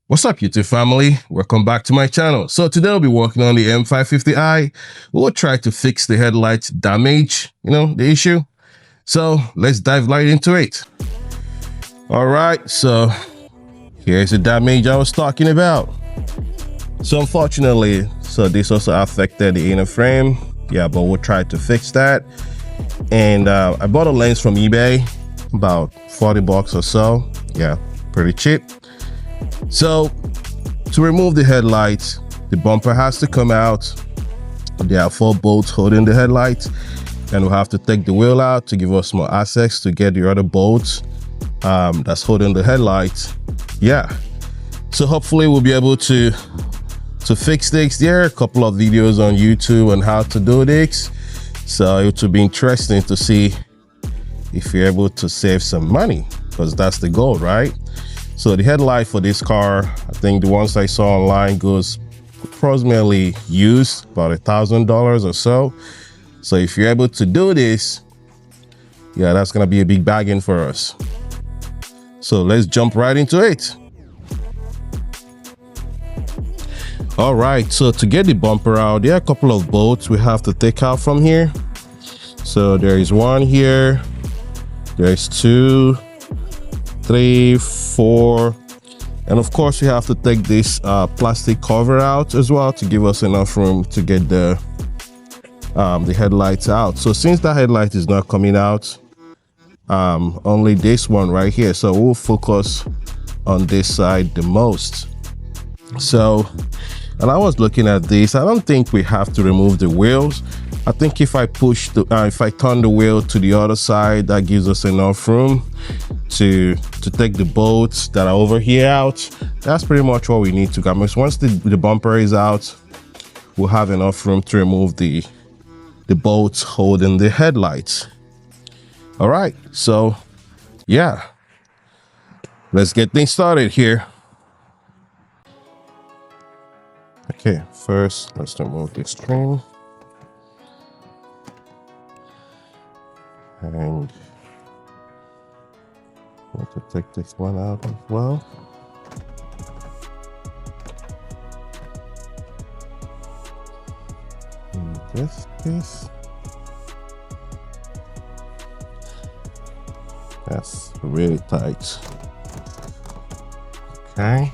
What's up, YouTube family? Welcome back to my channel. So today we'll be working on the M550i. We'll try to fix the headlight damage, the issue. So let's dive right into it. All right, so here's the damage I was talking about. So unfortunately, this also affected the inner frame. Yeah, but we'll try to fix that. And I bought a lens from eBay, about 40 bucks or so. Yeah, pretty cheap. So to remove the headlight, the bumper has to come out. There are 4 bolts holding the headlight, and we'll have to take the wheel out to give us more access to get the other bolts that's holding the headlight. Yeah, so hopefully we'll be able to fix this. There are a couple of videos on YouTube on how to do this, so it will be interesting to see if you're able to save some money, because that's the goal, right? So the headlight for this car, I think the ones I saw online goes approximately used about $1,000 or so. So if you're able to do this, yeah, that's gonna be a big bargain for us. So let's jump right into it. All right, so to get the bumper out, there are a couple of bolts we have to take out from here. So there is one here, there's 2, 3, 4, and of course we have to take this plastic cover out as well to give us enough room to get the headlights out. So since the headlight is not coming out, only this one right here, so we'll focus on this side the most. So, and I was looking at this, I don't think we have to remove the wheels. I think if I push the if I turn the wheel to the other side, that gives us enough room to take the bolts that are over here out. That's pretty much what we need to go. Once the bumper is out, we'll have enough room to remove the bolts holding the headlights. All right, so yeah, let's get things started here. Okay, first let's remove this string. And I want to take this one out as well. In this case, that's really tight. Okay.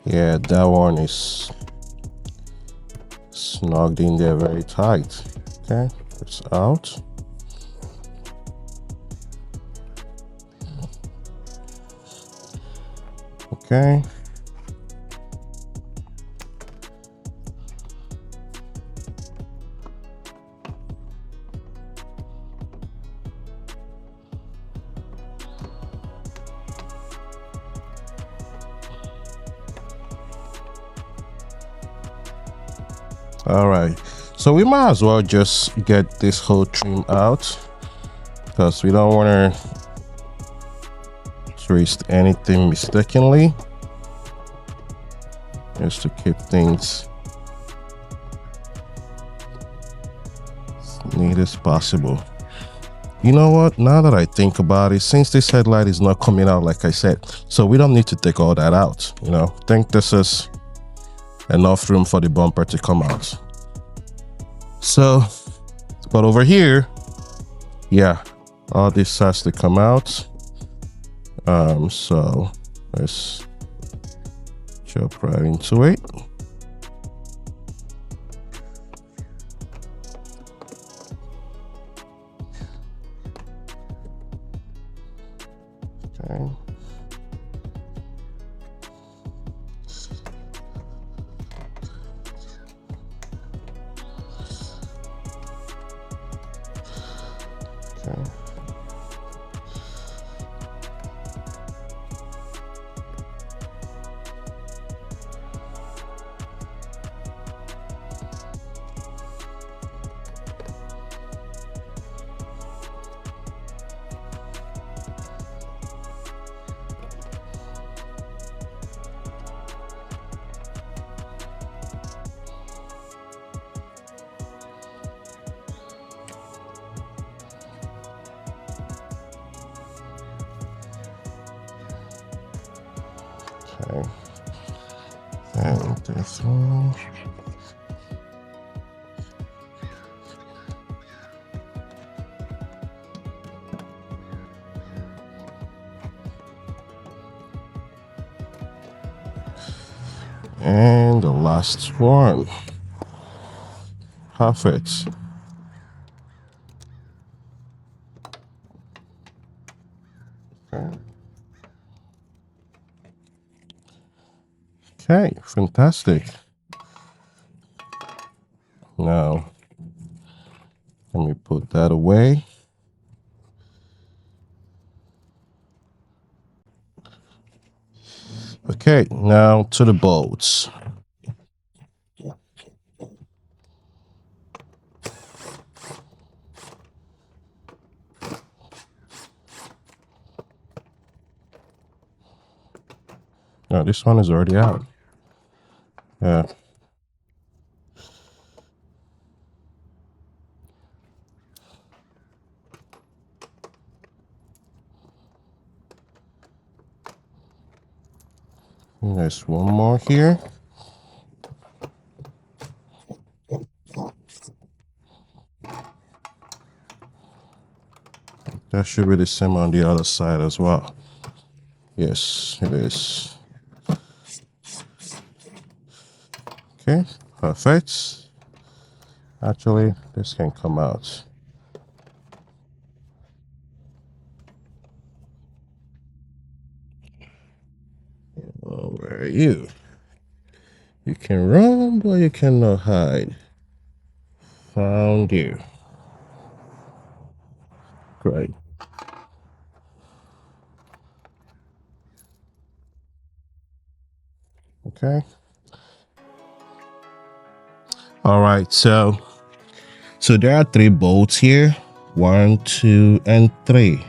Yeah, that one is snugged in there very tight. Okay, it's out. Okay. All right, so we might as well just get this whole trim out, because we don't want to twist anything mistakenly, just to keep things as neat as possible. You know what, now that I think about it, since this headlight is not coming out like I said, so we don't need to take all that out. I think this is enough room for the bumper to come out. So, but over here, yeah, all this has to come out. So let's jump right into it. Okay. Okay. Okay. And this one. And the last one. Perfect. Okay. Okay, fantastic. Now, let me put that away. Okay, now to the bolts. No, this one is already out. Yeah. And there's one more here. That should be the same on the other side as well. Yes, it is. Okay, perfect. Actually, this can come out. Oh, where are you? You can run, but you cannot hide. Found you. Great. Okay. All right, so there are 3 bolts here. 1, 2, and 3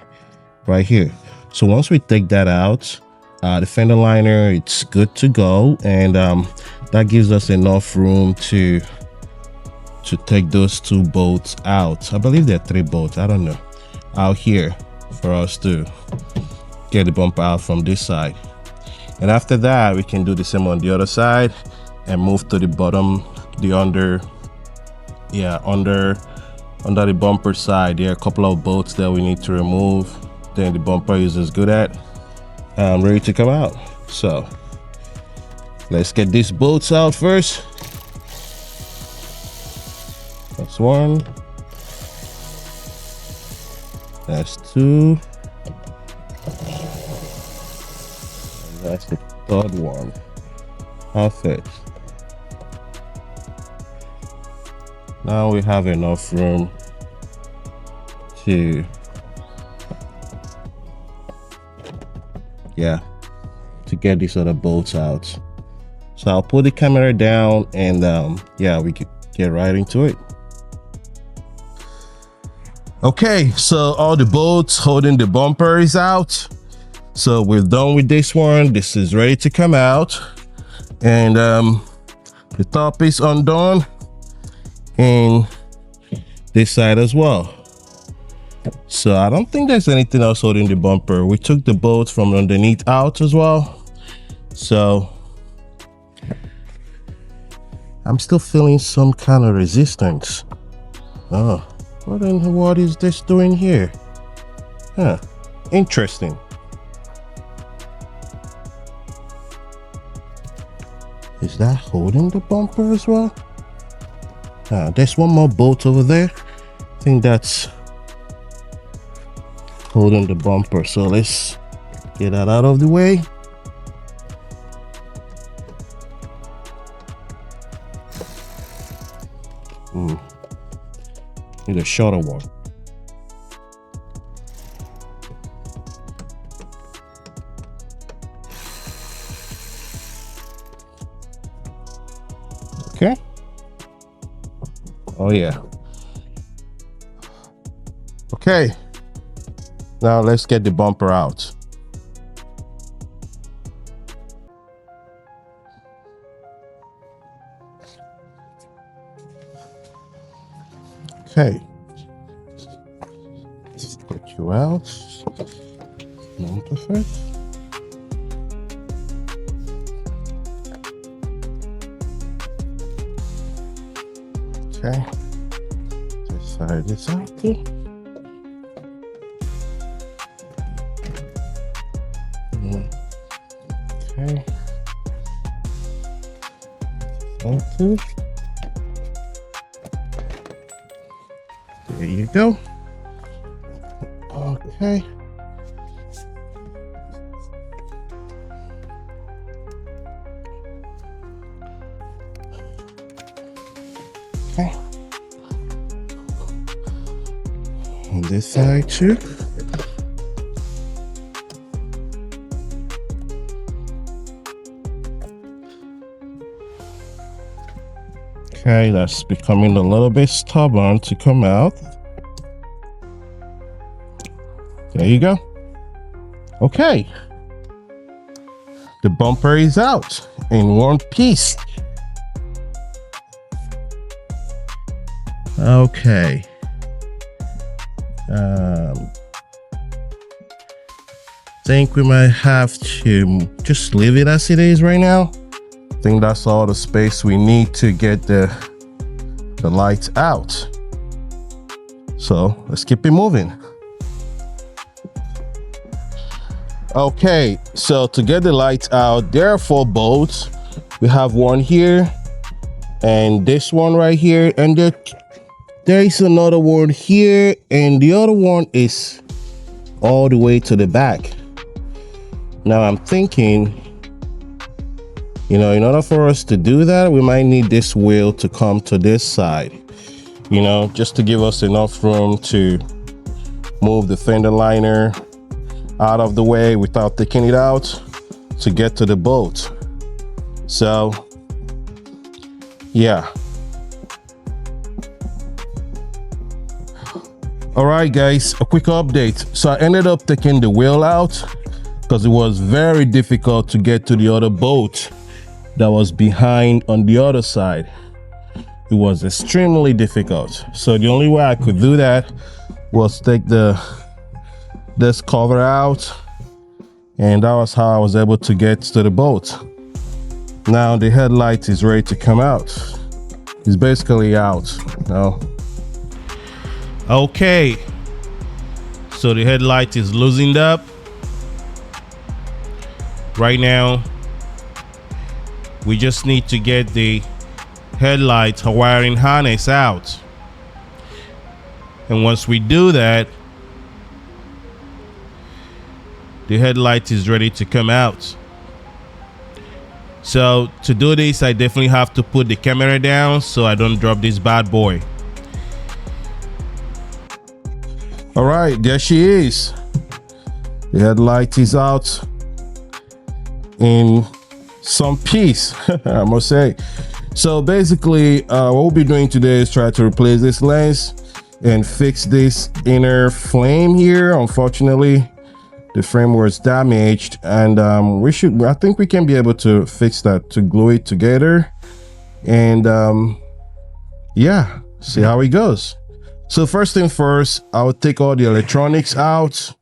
right here. So once we take that out, the fender liner, it's good to go, and that gives us enough room to take those 2 bolts out. I believe there are 3 bolts, I don't know, out here for us to get the bumper out from this side. And after that, we can do the same on the other side and move to the bottom, the under the bumper side. There are a couple of bolts that we need to remove. Then the bumper is as good at ready to come out. So let's get these bolts out first. That's 1. That's 2. And that's the 3rd one. Perfect. Now we have enough room to get these other bolts out. So I'll put the camera down and we can get right into it. Okay, so all the bolts holding the bumper is out. So we're done with this one. This is ready to come out, and the top is undone, and this side as well. So I don't think there's anything else holding the bumper. We took the bolts from underneath out as well. So I'm still feeling some kind of resistance. Oh, what is this doing here? Huh, interesting. Is that holding the bumper as well? There's one more bolt over there. I think that's holding the bumper. So let's Get that out of the way. Need a shorter one. Okay. Oh yeah. Okay. Now let's get the bumper out. Okay. Let's put you out. Not perfect. Okay. This side is empty. Okay. Empty. There you go. Okay. Okay. On this side too. Okay, that's becoming a little bit stubborn to come out. There you go. Okay. The bumper is out in one piece. Okay. Think we might have to just leave it as it is right now. I think that's all the space we need to get the lights out. So let's keep it moving. Okay, so to get the lights out, there are 4 bolts. We have one here and this one right here, and there is another one here, and the other one is all the way to the back. Now I'm thinking, you know, in order for us to do that, we might need this wheel to come to this side, you know, just to give us enough room to move the fender liner out of the way without taking it out to get to the bolt. So yeah. All right guys, a quick update. So I ended up taking the wheel out because it was very difficult to get to the other bolt that was behind on the other side. It was extremely difficult. So the only way I could do that was take this cover out, and that was how I was able to get to the bolt. Now the headlight is ready to come out. It's basically out now. Okay, so the headlight is loosened up. Right now, we just need to get the headlight wiring harness out. And once we do that, the headlight is ready to come out. So to do this, I definitely have to put the camera down so I don't drop this bad boy. All right, there she is. The headlight is out in some piece, I must say. So basically, what we'll be doing today is try to replace this lens and fix this inner flame here. Unfortunately, the frame was damaged, and I think we can be able to fix that, to glue it together, and yeah, see how it goes. So first thing first, I'll take all the electronics out,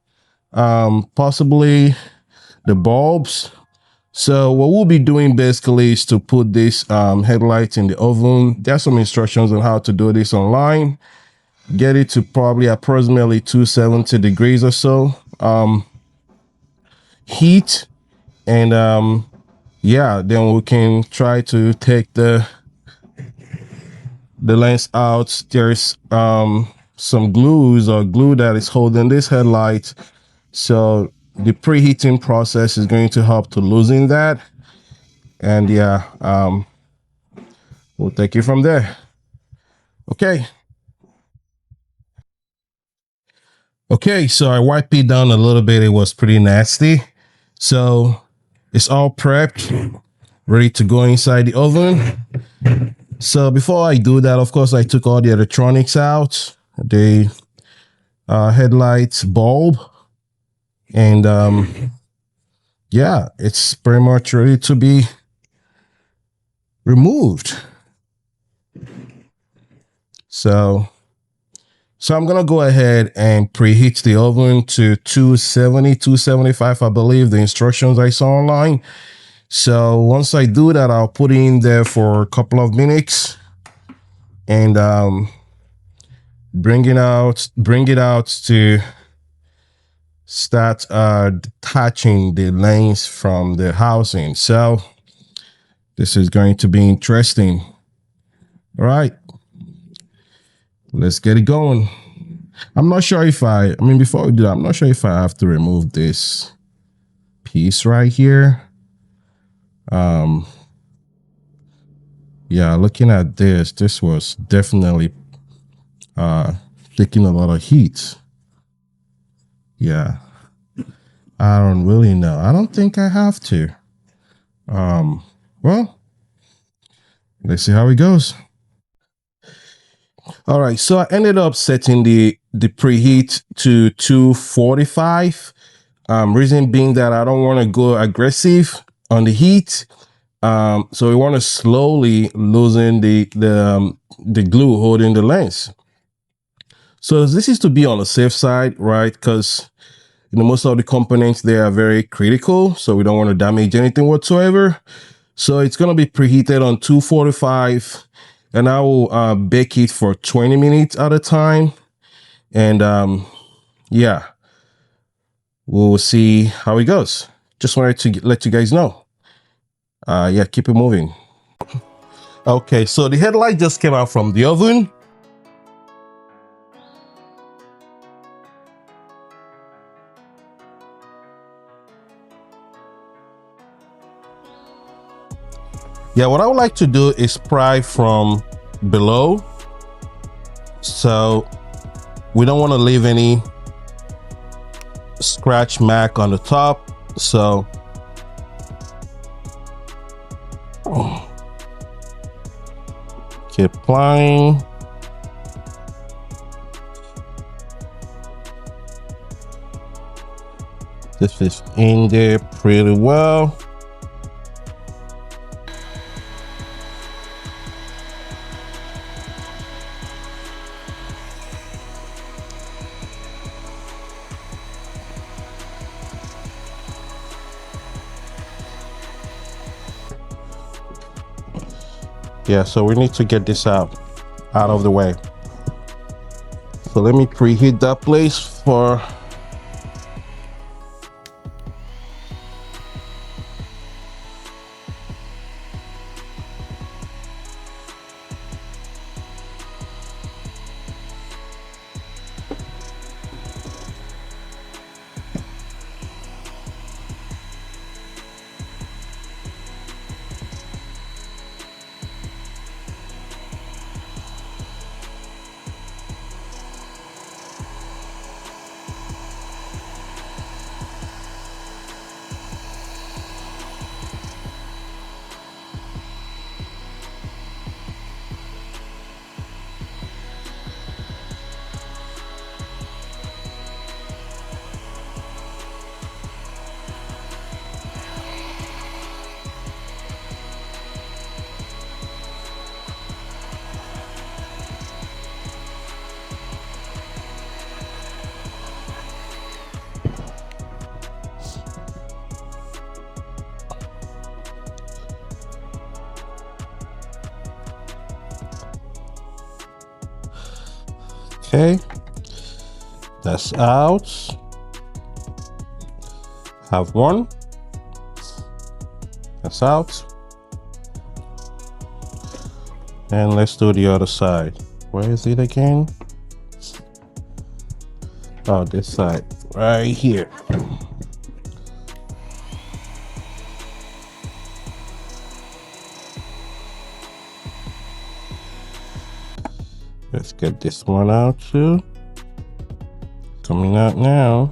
possibly the bulbs. So what we'll be doing basically is to put this headlight in the oven. There's some instructions on how to do this online. Get it to probably approximately 270 degrees or so heat, and yeah, then we can try to take the lens out. There's some glue that is holding this headlight, so the preheating process is going to help to loosen that. And yeah, we'll take it from there. Okay. Okay, so I wiped it down a little bit. It was pretty nasty. So it's all prepped, ready to go inside the oven. So before I do that, of course, I took all the electronics out, the headlights, bulb, and yeah, it's pretty much ready to be removed. So I'm gonna go ahead and preheat the oven to 270, 275, I believe the instructions I saw online. So once I do that, I'll put it in there for a couple of minutes and bring it out to start detaching the lens from the housing. So this is going to be interesting. All right, let's get it going. I'm not sure if before we do that, I'm not sure if I have to remove this piece right here. Yeah, looking at this was definitely taking a lot of heat. Yeah, I don't really know. I don't think I have to. Well, let's see how it goes. All right, so I ended up setting the preheat to 245. Reason being that I don't want to go aggressive on the heat. So we want to slowly loosen the glue holding the lens. So this is to be on the safe side, right? Because most of the components, they are very critical, so we don't want to damage anything whatsoever. So it's going to be preheated on 245, and I will bake it for 20 minutes at a time. And yeah, we'll see how it goes. Just wanted to let you guys know. Yeah, keep it moving. Okay, so the headlight just came out from the oven. Yeah, what I would like to do is pry from below. So we don't want to leave any scratch mark on the top. So keep plying. This is in there pretty well. Yeah, so we need to get this out of the way. So let me preheat that place for okay, that's out. Have one. That's out. And let's do the other side. Where is it again? Oh, this side, right here. Let's get this one out too. Coming out now.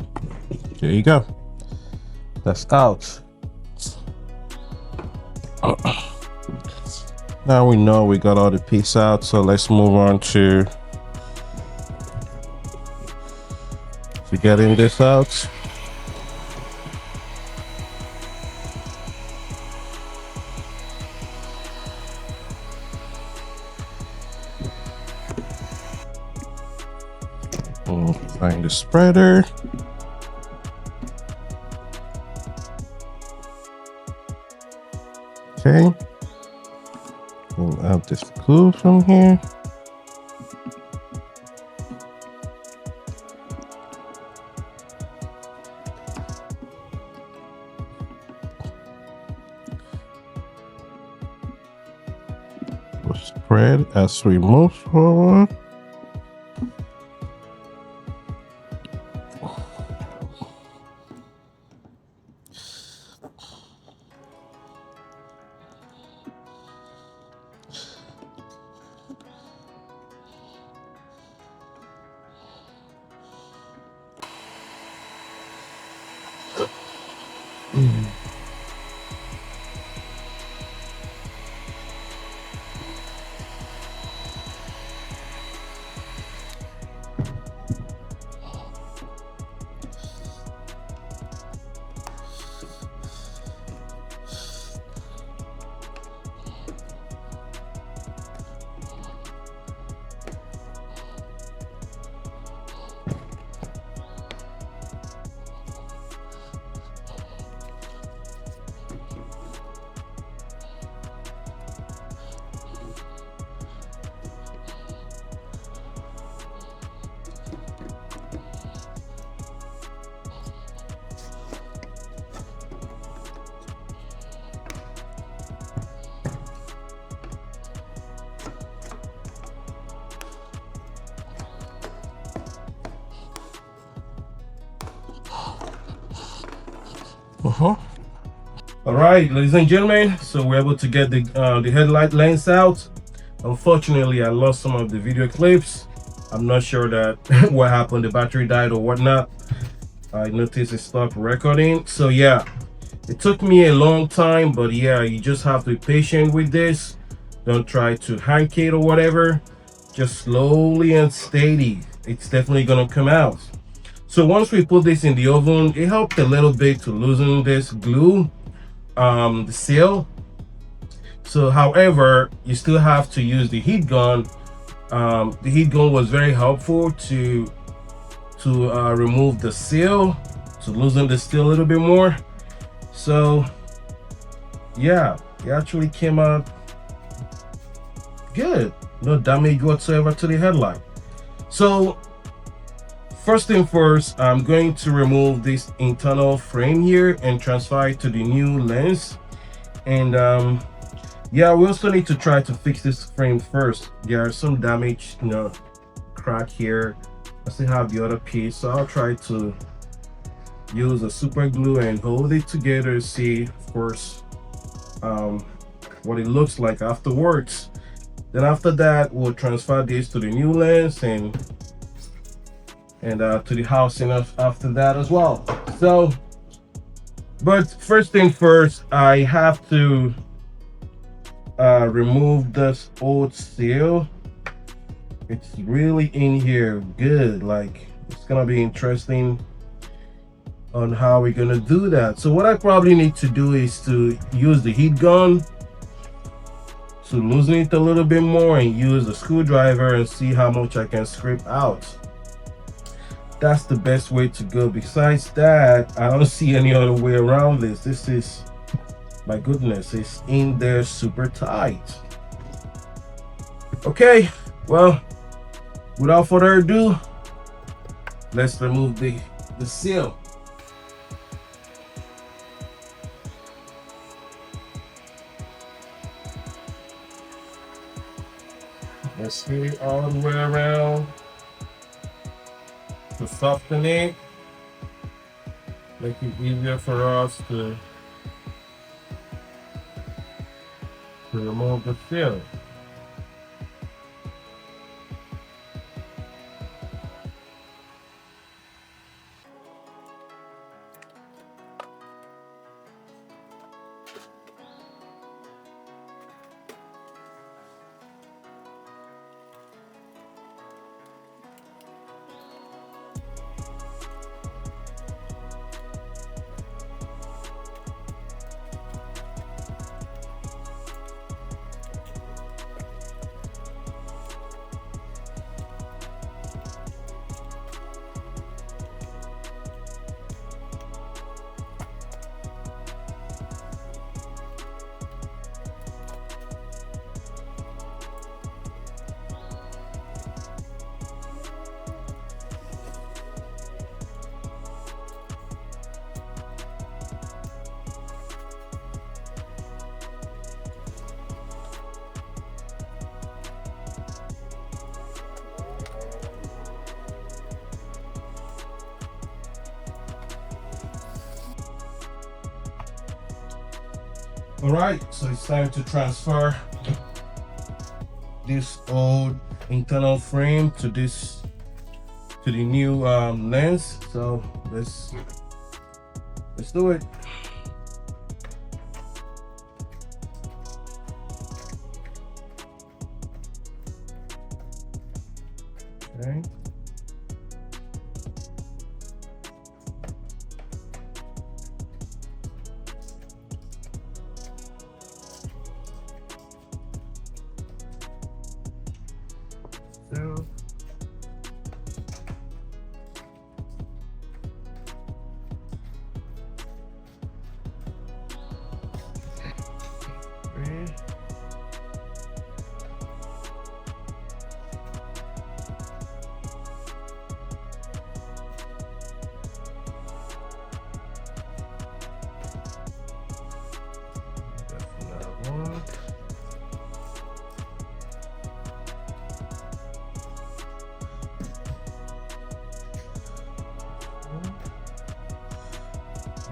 There you go. That's out. Now we know we got all the piece out, so let's move on to getting this out. Find the spreader. Okay. Pull out this glue from here. We'll spread as we move forward. All right, ladies and gentlemen, so we're able to get the headlight lens out. Unfortunately, I lost some of the video clips. I'm not sure that what happened, the battery died or whatnot. I noticed it stopped recording. So yeah, it took me a long time, but yeah, you just have to be patient with this. Don't try to hank it or whatever. Just slowly and steady. It's definitely gonna come out. So once we put this in the oven, it helped a little bit to loosen this glue, the seal. So however, you still have to use the heat gun. The heat gun was very helpful to remove the seal, to loosen the seal a little bit more. So yeah, it actually came out good. No damage whatsoever to the headlight. So first thing first, I'm going to remove this internal frame here and transfer it to the new lens. And yeah, we also need to try to fix this frame first. There are some damage, crack here. I still have the other piece, so I'll try to use a super glue and hold it together to see, of course, what it looks like afterwards. Then after that, we'll transfer this to the new lens and to the housing after that as well. So, but first thing first, I have to remove this old seal. It's really in here good. Like, it's gonna be interesting on how we're gonna do that. So what I probably need to do is to use the heat gun to loosen it a little bit more and use a screwdriver and see how much I can scrape out. That's the best way to go. Besides that, I don't see any other way around this. This is, my goodness, it's in there super tight. Okay, well, without further ado, let's remove the seal. Let's hit it all the way around to soften it, make it easier for us to remove the seal. All right, so it's time to transfer this old internal frame to the new lens. So let's do it. Okay. So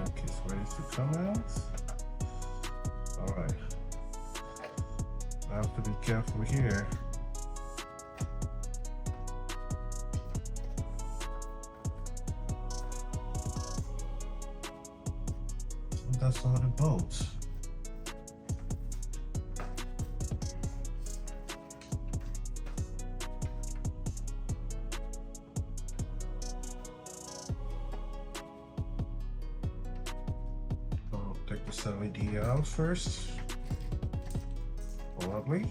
okay, it's ready to come out. All right. I have to be careful here. That's all the bolts. I'll take this LED out first. Lovely.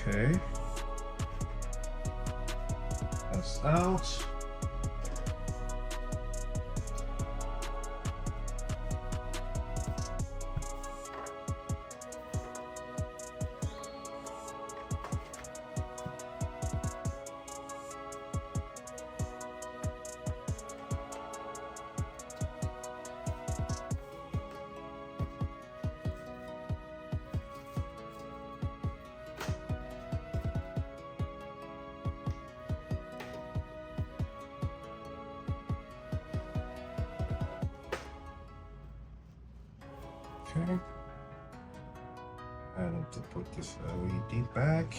Okay. That's out. Okay. I need to put this LED back.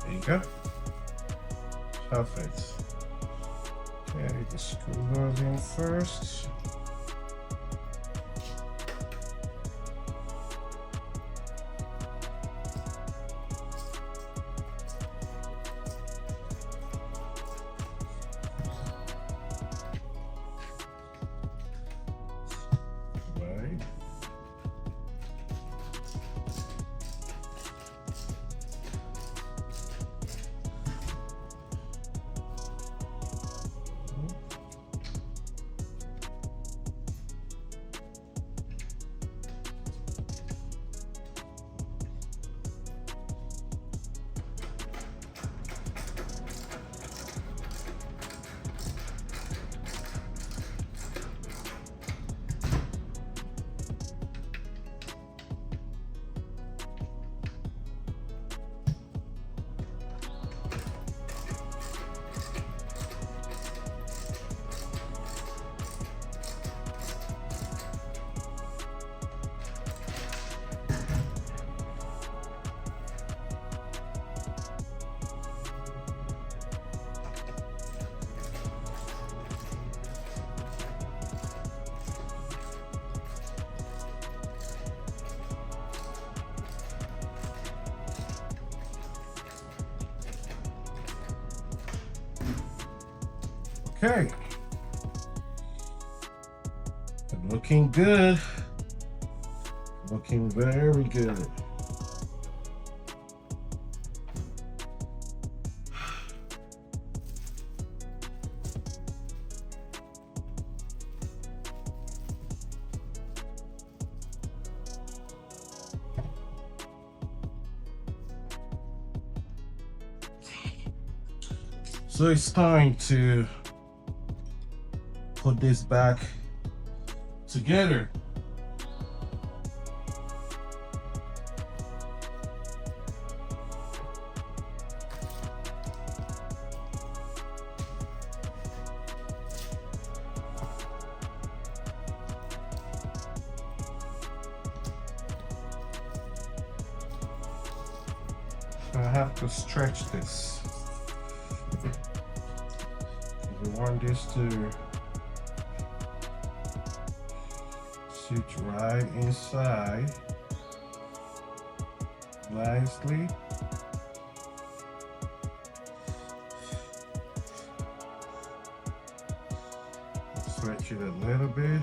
There you go. Perfect. Okay, just screw those in first. Right. Okay. Looking good. Looking very good. So it's time to put this back together. I have to stretch this. We want this to sit right inside nicely. Stretch it a little bit.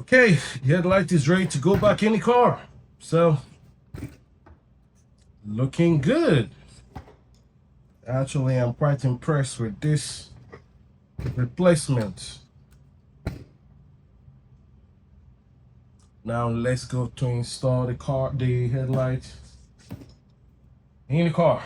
Okay, the headlight is ready to go back in the car. So, looking good. Actually, I'm quite impressed with this replacement. Now let's go to install the headlight in the car.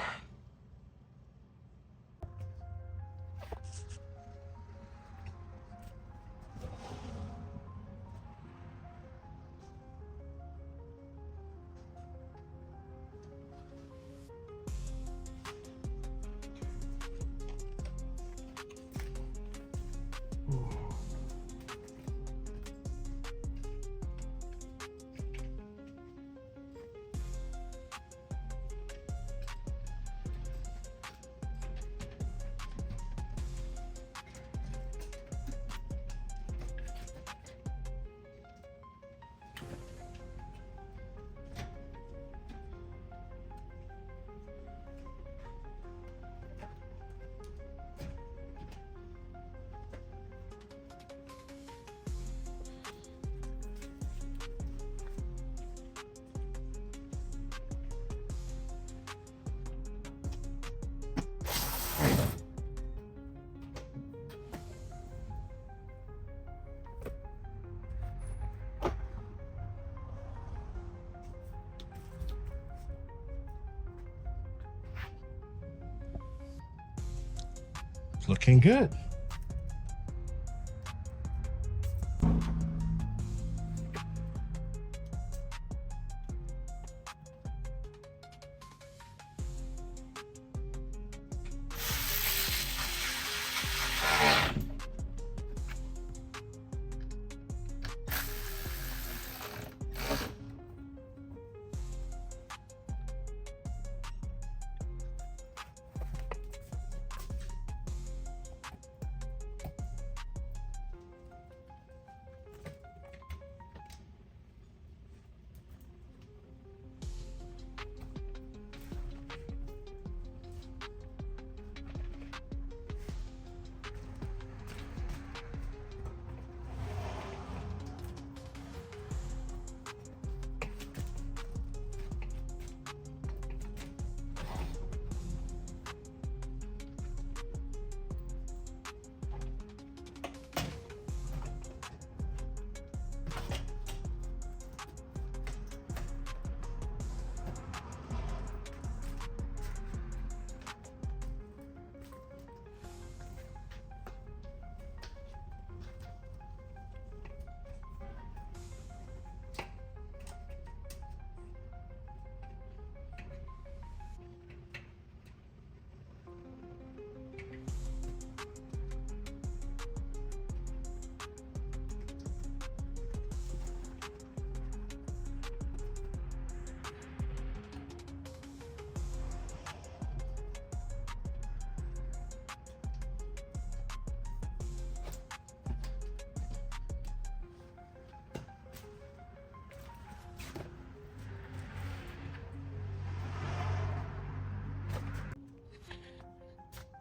Looking good.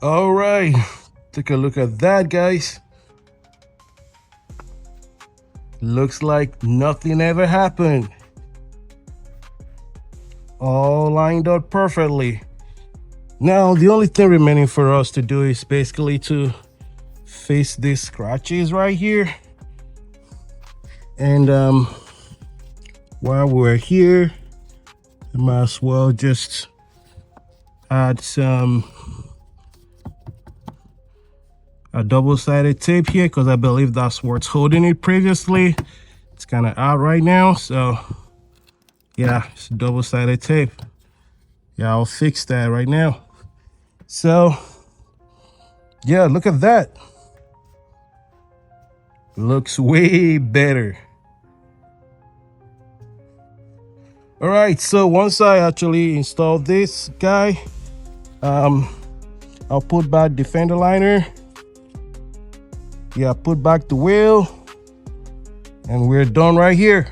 All right, take a look at that, guys. Looks like nothing ever happened. All lined up perfectly. Now, the only thing remaining for us to do is basically to fix these scratches right here. And while we're here, I might as well just add a double-sided tape here, because I believe that's what's holding it previously. It's kind of out right now, so yeah, it's double-sided tape. Yeah, I'll fix that right now. So yeah, look at that. Looks way better. All right, so once I actually install this guy, I'll put back the fender liner. Yeah, put back the wheel, and we're done right here.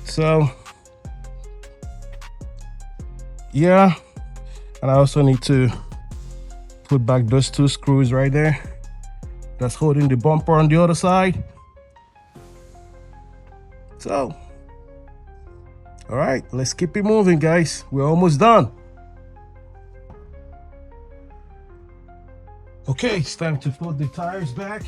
So yeah, and I also need to put back those two screws right there that's holding the bumper on the other side. So all right, let's keep it moving, guys. We're almost done. Okay, it's time to put the tires back.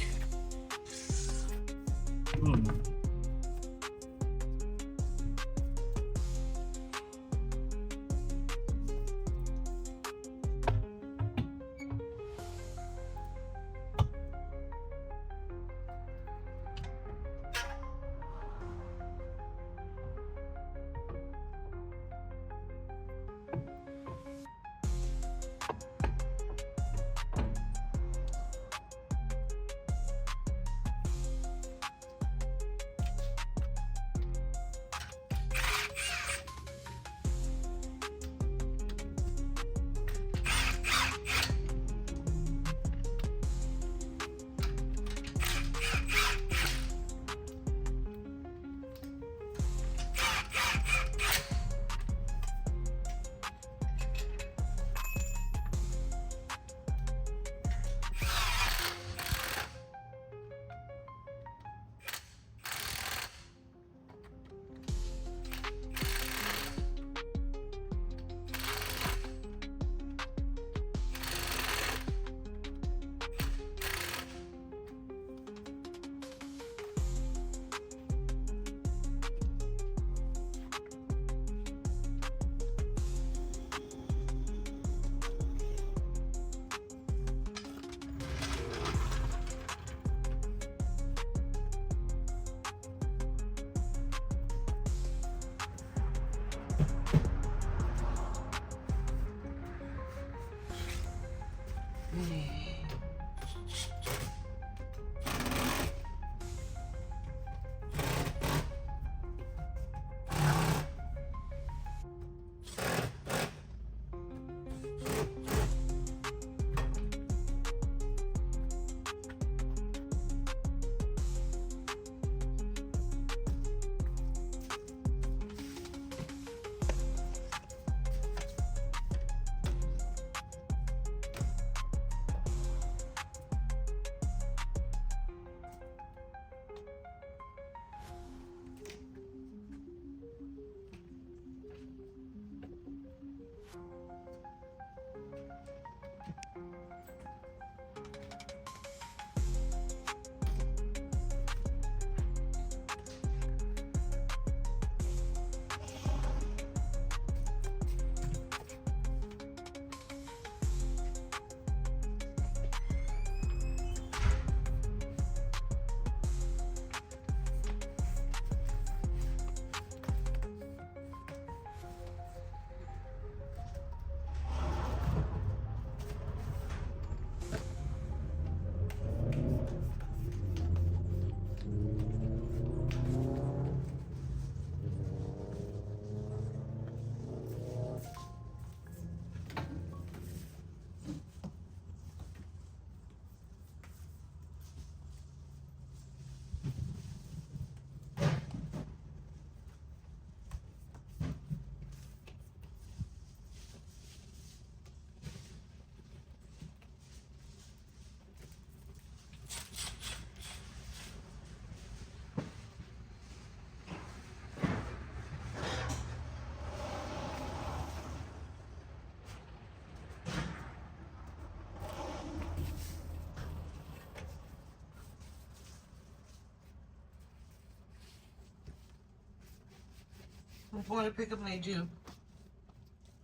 I'm going to pick up Nadu.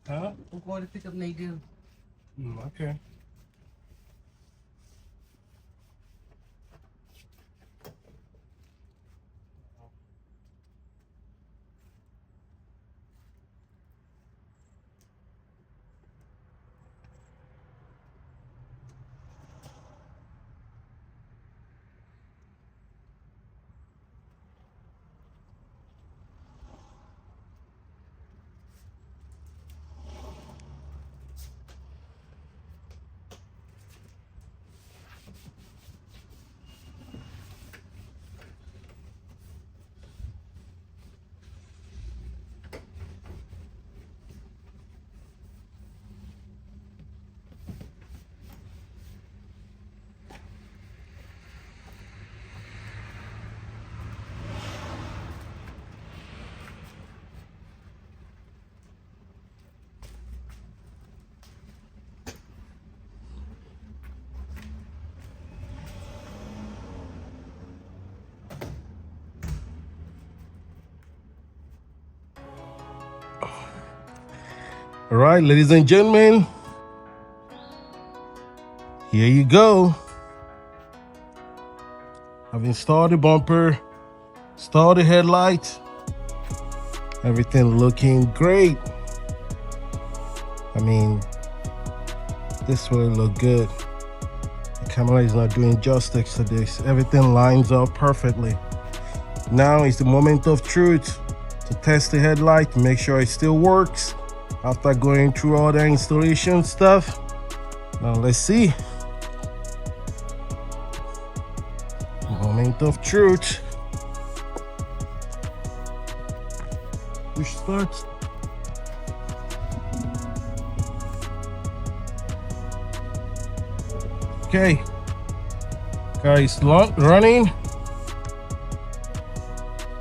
Huh? I'm going to pick up Nadu. Okay. All right, ladies and gentlemen, here you go. I've installed the bumper, installed the headlight. Everything looking great. I mean, this will look good. The camera is not doing justice to this. Everything lines up perfectly. Now is the moment of truth to test the headlight, make sure it still works after going through all the installation stuff. Now let's see. Moment of truth. Push start. Okay, car is running.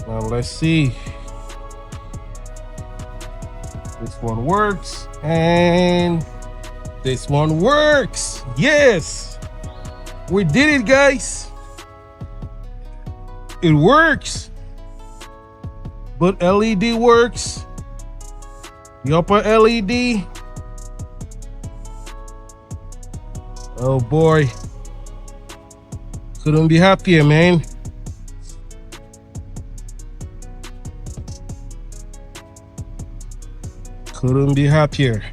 Now let's see. This one works and this one works. Yes, we did it, guys. It works. But LED works. The upper LED. Oh boy. Couldn't be happier, man. Couldn't be happier.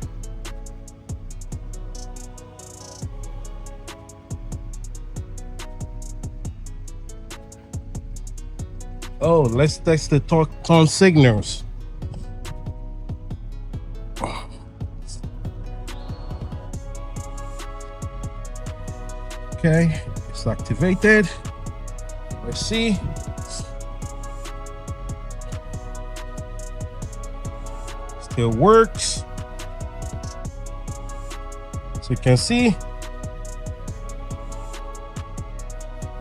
Oh, let's test the turn signals. Okay, it's activated. Let's see. Still works. So you can see.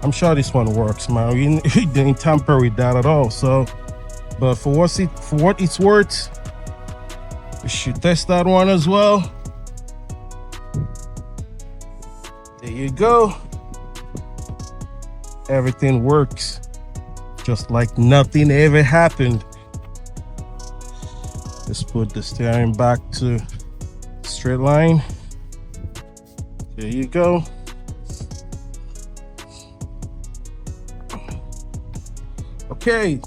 I'm sure this one works, man. We didn't tamper with that at all. So, but for what it's worth, we should test that one as well. There you go. Everything works, just like nothing ever happened. Let's put the steering back to straight line. There you go. Okay.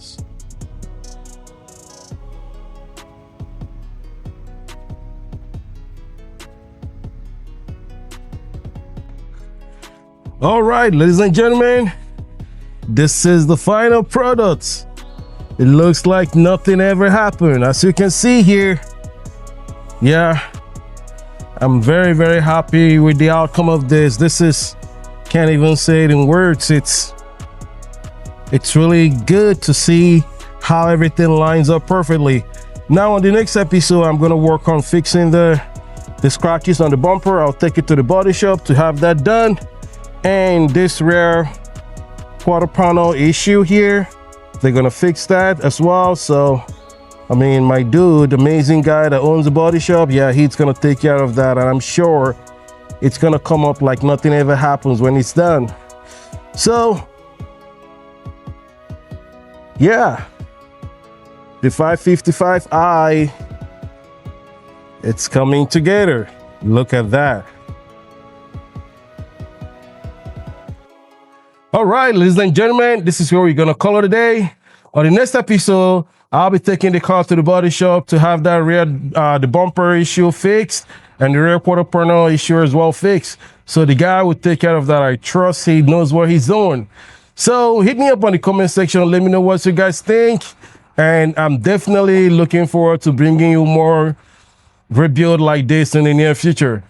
All right, ladies and gentlemen, this is the final product. It looks like nothing ever happened. As you can see here, yeah, I'm very, very happy with the outcome of this. This is, can't even say it in words. It's really good to see how everything lines up perfectly. Now on the next episode, I'm gonna work on fixing the scratches on the bumper. I'll take it to the body shop to have that done. And this rear quarter panel issue here, they're gonna fix that as well. So, I mean, my dude, amazing guy that owns the body shop, yeah, he's gonna take care of that. And I'm sure it's gonna come up like nothing ever happens when it's done. So, yeah, the 555i, it's coming together. Look at that. All right, ladies and gentlemen, this is where we're gonna call it a day. On the next episode, I'll be taking the car to the body shop to have that rear, the bumper issue fixed and the rear quarter panel issue as well fixed. So the guy will take care of that. I trust he knows what he's doing. So hit me up on the comment section. Let me know what you guys think. And I'm definitely looking forward to bringing you more rebuild like this in the near future.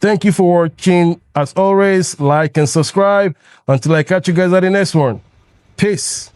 Thank you for watching. As always, like and subscribe. Until I catch you guys at the next one. Peace.